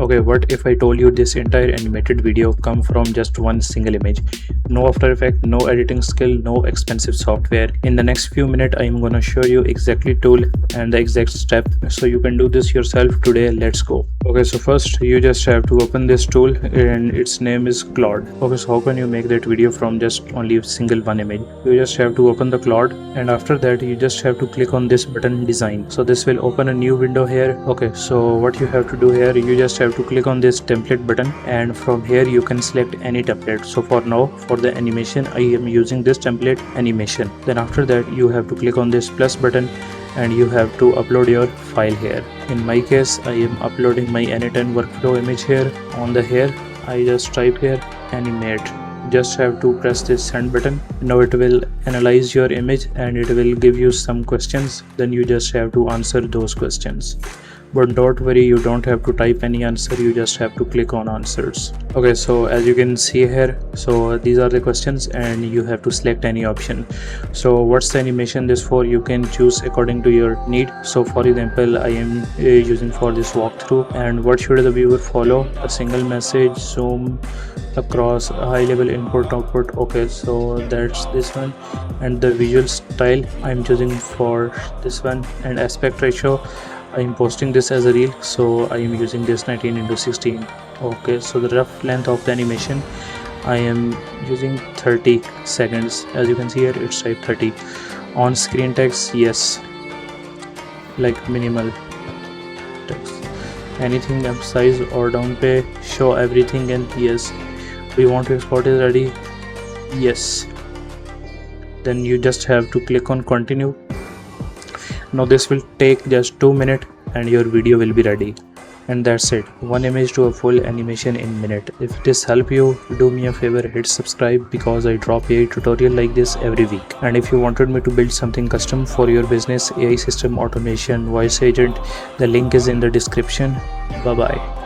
Okay, what if I told you this entire animated video come from just one single image? No After Effects, no editing skill, no expensive software. In the next few minutes, I am gonna show you exactly tool and the exact step so you can do this yourself today. Let's go. Okay, so first you just have to open this tool and its name is Claude. Okay, so how can you make that video from just only a single one image? You just have to open the Claude, and after that you just have to click on this button design. So this will open a new window here. Okay, so what you have to do here, you just have to click on this template button, and from here you can select any template. So for now, for the animation, I am using this template animation. Then after that you have to click on this plus button and you have to upload your file here. In my case, I am uploading my N10 workflow image here. On the here, I just type here animate. Just have to press this send button. Now it will analyze your image and it will give you some questions. Then you just have to answer those questions. But don't worry, you don't have to type any answer, you just have to click on answers. Okay, so as you can see here, so these are the questions and you have to select any option. So what's the animation this for, you can choose according to your need. So for example, I am using for this walkthrough. And what should the viewer follow? A single message, zoom across, high level input output. Okay, so that's this one. And the visual style I'm choosing for this one. And aspect ratio, I am posting this as a reel, so I am using this 19:16. Okay, so the rough length of the animation, I am using 30 seconds. As you can see here, it's type 30. On screen text, yes, like minimal text. Anything upsize or down pay, show everything, and yes. We want to export it ready, yes. Then you just have to click on continue. Now this will take just 2 minutes and your video will be ready. And that's it, one image to a full animation in minute. If this help you, do me a favor, hit subscribe, because I drop AI tutorial like this every week. And if you wanted me to build something custom for your business, AI system, automation, voice agent, the link is in the description. Bye bye.